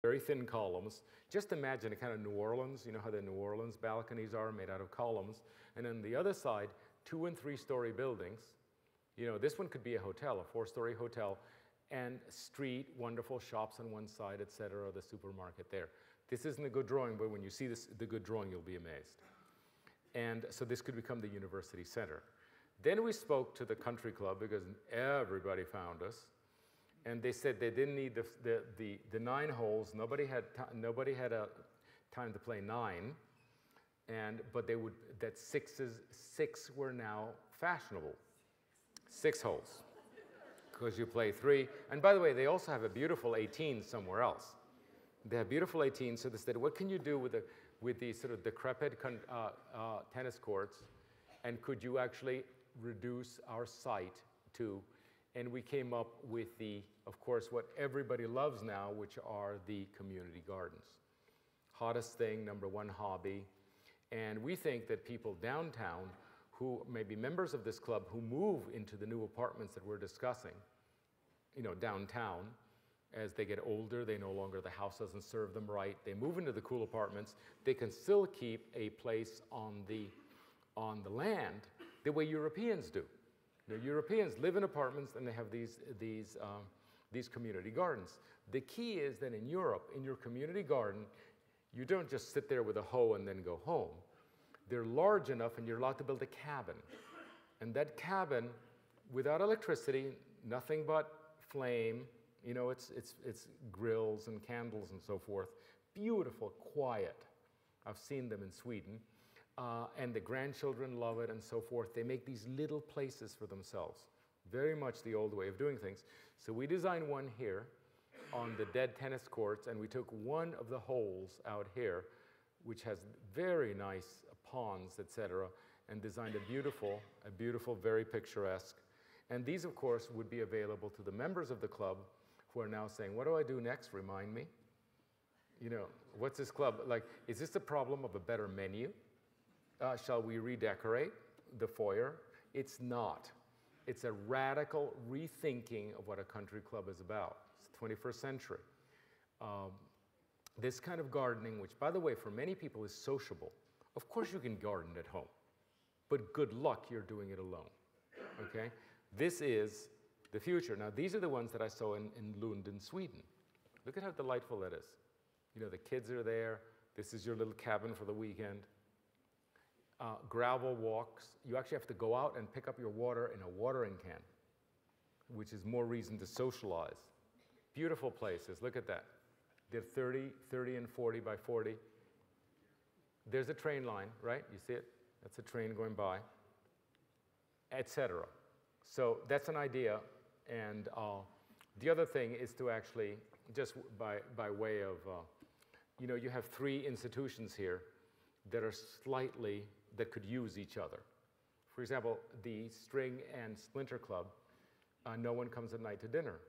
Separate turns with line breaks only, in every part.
very thin columns. Just imagine a kind of New Orleans, you know how the New Orleans balconies are made out of columns. And on the other side, 2- and 3-story buildings. You know, this one could be a hotel, a 4-story hotel, and street, wonderful shops on one side, et cetera, the supermarket there. This isn't a good drawing, but when you see this, the good drawing, you'll be amazed. And so this could become the university center. Then we spoke to the country club because everybody found us. And they said they didn't need the 9 holes. Nobody had a time to play 9. But they would, that 6 were now fashionable. 6 holes, because you play 3. And by the way, they also have a beautiful 18 somewhere else. They have beautiful 18, so they said, what can you do with the sort of decrepit tennis courts, and could you actually reduce our site to, and we came up with the, of course, what everybody loves now, which are the community gardens. Hottest thing, #1 hobby. And we think that people downtown who may be members of this club who move into the new apartments that we're discussing, you know, downtown, as they get older, they no longer, the house doesn't serve them right, they move into the cool apartments, they can still keep a place on the land the way Europeans do. You know, Europeans live in apartments and they have these community gardens. The key is that in Europe, in your community garden, you don't just sit there with a hoe and then go home. They're large enough and you're allowed to build a cabin. And that cabin, without electricity, nothing but flame, you know, it's grills and candles and so forth. Beautiful, quiet. I've seen them in Sweden. And the grandchildren love it and so forth. They make these little places for themselves. Very much the old way of doing things. So we designed one here on the dead tennis courts, and we took one of the holes out here, which has very nice ponds, etc., and designed a beautiful, very picturesque. And these, of course, would be available to the members of the club who are now saying, what do I do next? Remind me. You know, what's this club? Like, is this a problem of a better menu? Shall we redecorate the foyer? It's not. It's a radical rethinking of what a country club is about. It's the 21st century. This kind of gardening, which, by the way, for many people is sociable. Of course you can garden at home, but good luck you're doing it alone, okay? This is the future. Now, these are the ones that I saw in Lund in Sweden. Look at how delightful that is. You know, the kids are there. This is your little cabin for the weekend. Gravel walks. You actually have to go out and pick up your water in a watering can, which is more reason to socialize. Beautiful places. Look at that. They're 30 and 40 by 40. There's a train line, right? You see it? That's a train going by, etc. So that's an idea. And the other thing is to actually, just by way of, you know, you have 3 institutions here that are slightly, that could use each other. For example, the String and Splinter Club, no one comes at night to dinner,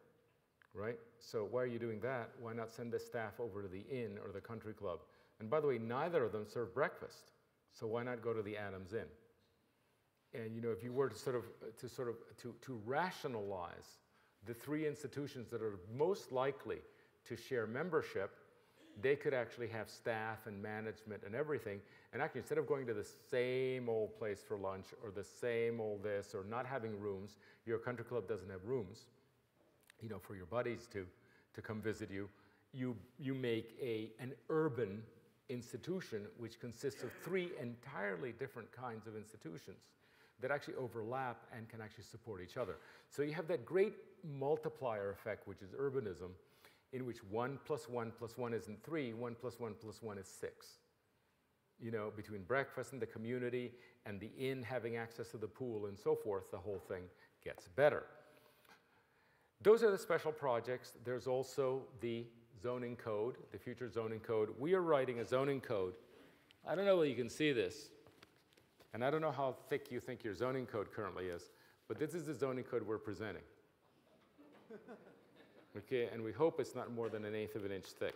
right? So why are you doing that? Why not send the staff over to the inn or the country club? And by the way, neither of them serve breakfast. So why not go to the Adams Inn? And you know, if you were to rationalize the 3 institutions that are most likely to share membership, they could actually have staff and management and everything. And actually, instead of going to the same old place for lunch or the same old this or not having rooms, your country club doesn't have rooms, you know, for your buddies to come visit you. You make an urban institution which consists of 3 entirely different kinds of institutions that actually overlap and can actually support each other. So you have that great multiplier effect, which is urbanism, in which 1 + 1 + 1 isn't 3, 1 + 1 + 1 is 6. You know, between breakfast and the community and the inn having access to the pool and so forth, the whole thing gets better. Those are the special projects. There's also the zoning code, the future zoning code. We are writing a zoning code. I don't know whether you can see this, and I don't know how thick you think your zoning code currently is, but this is the zoning code we're presenting. Okay, and we hope it's not more than 1/8 of an inch thick.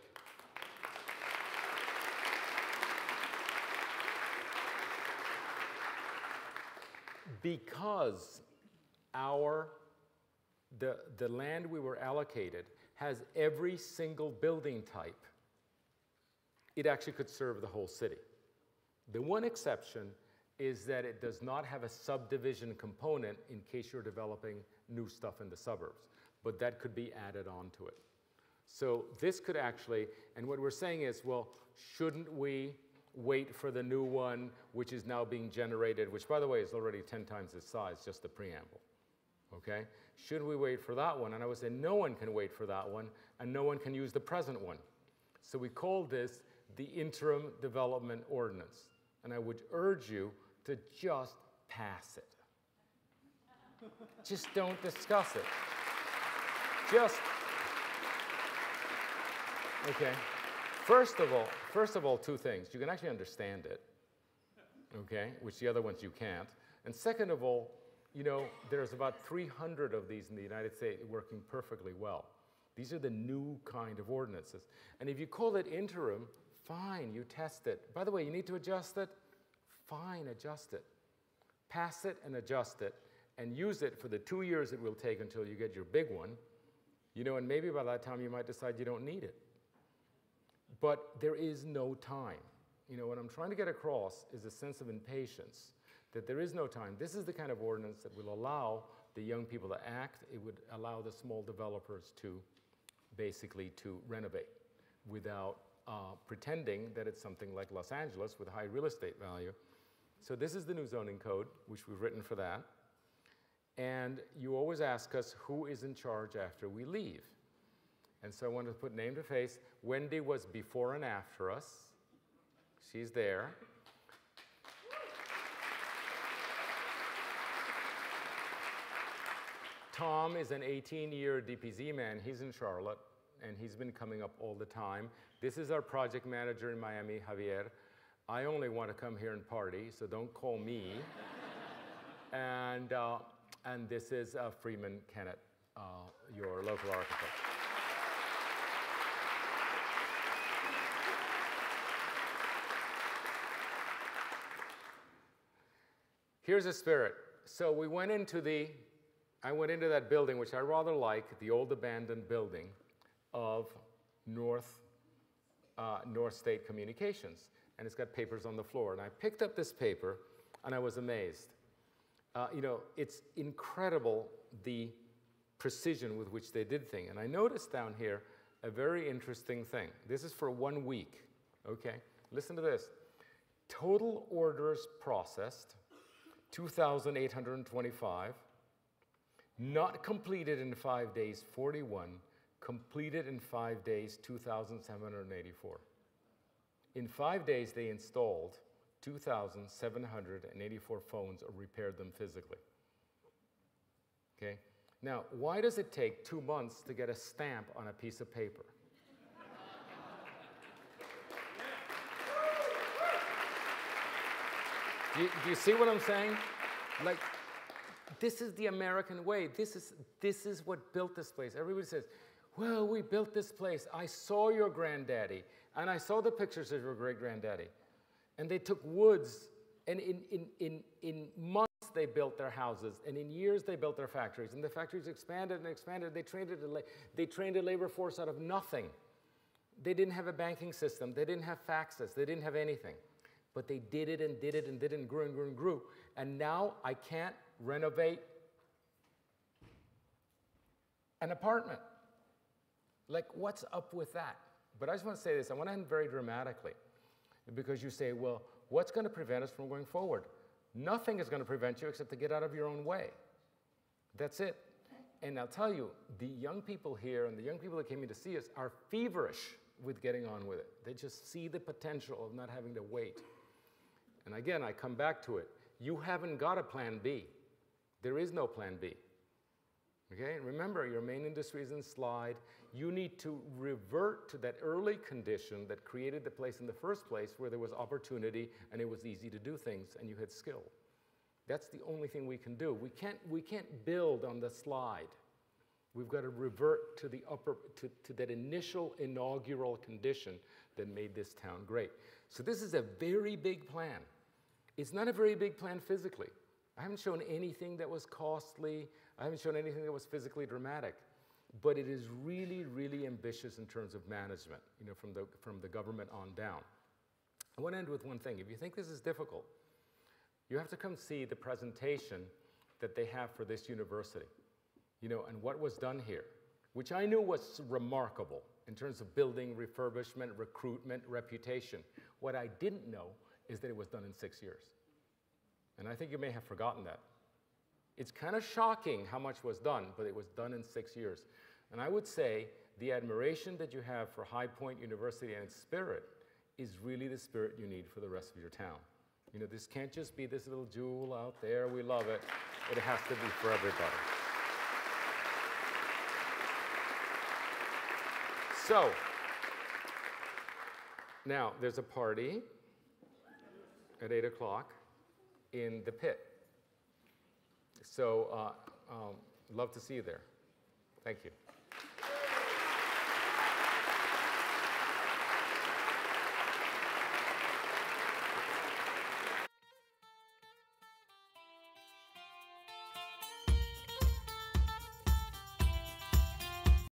Because the land we were allocated has every single building type, it actually could serve the whole city. The one exception is that it does not have a subdivision component in case you're developing new stuff in the suburbs, but that could be added on to it. So this could actually, and what we're saying is, well, shouldn't we wait for the new one, which is now being generated, which by the way is already 10 times its size, just the preamble, okay? Should we wait for that one? And I would say no one can wait for that one, and no one can use the present one. So we call this the interim development ordinance. And I would urge you to just pass it. Just don't discuss it. Just, okay. First of all, two things. You can actually understand it, okay, which the other ones you can't. And second of all, you know, there's about 300 of these in the United States working perfectly well. These are the new kind of ordinances. And if you call it interim, fine, you test it. By the way, you need to adjust it. Fine, adjust it. Pass it and adjust it and use it for the 2 years it will take until you get your big one. You know, and maybe by that time you might decide you don't need it. But there is no time. You know, what I'm trying to get across is a sense of impatience, that there is no time. This is the kind of ordinance that will allow the young people to act. It would allow the small developers to basically to renovate without pretending that it's something like Los Angeles with high real estate value. So this is the new zoning code, which we've written for that. And you always ask us who is in charge after we leave. And so I wanted to put name to face. Wendy was before and after us. She's there. Tom is an 18-year DPZ man. He's in Charlotte, and he's been coming up all the time. This is our project manager in Miami, Javier. I only want to come here and party, so don't call me. And this is Freeman Kennett, your local architect. Here's the spirit. So we went into I went into that building, which I rather like, the old abandoned building of North State Communications. And it's got papers on the floor. And I picked up this paper, and I was amazed. You know, it's incredible the precision with which they did things. And I noticed down here a very interesting thing. This is for 1 week, okay? Listen to this. Total orders processed, 2,825. Not completed in 5 days, 41. Completed in 5 days, 2,784. In 5 days, they installed 2,784 phones or repaired them physically. Okay? Now, why does it take 2 months to get a stamp on a piece of paper? Do you see what I'm saying? Like, this is the American way. This is what built this place. Everybody says, well, we built this place. I saw your granddaddy, and I saw the pictures of your great-granddaddy. And they took woods, and in months they built their houses, and in years they built their factories. And the factories expanded and expanded. They trained a labor force out of nothing. They didn't have a banking system. They didn't have faxes. They didn't have anything. But they did it and did it and did it and grew and grew and grew. And now I can't renovate an apartment. Like, what's up with that? But I just want to say this. I want to end very dramatically. Because you say, well, what's going to prevent us from going forward? Nothing is going to prevent you except to get out of your own way. That's it. And I'll tell you, the young people here and the young people that came in to see us are feverish with getting on with it. They just see the potential of not having to wait. And again, I come back to it. You haven't got a plan B. There is no plan B. Okay? Remember, your main industry is in slide. You need to revert to that early condition that created the place in the first place, where there was opportunity and it was easy to do things and you had skill. That's the only thing we can do. We can't build on the slide. We've got to revert to to that initial inaugural condition that made this town great. So this is a very big plan. It's not a very big plan physically. I haven't shown anything that was costly. I haven't shown anything that was physically dramatic. but it is really, really ambitious in terms of management, you know, from the government on down. I want to end with one thing. If you think this is difficult, you have to come see the presentation that they have for this university, you know, and what was done here, which I knew was remarkable in terms of building, refurbishment, recruitment, reputation. What I didn't know is that it was done in 6 years. And I think you may have forgotten that. It's kind of shocking how much was done, but it was done in 6 years. And I would say the admiration that you have for High Point University and its spirit is really the spirit you need for the rest of your town. You know, this can't just be this little jewel out there, we love it. It has to be for everybody. So, now there's a party at 8 o'clock in the pit. So, love to see you there. Thank you.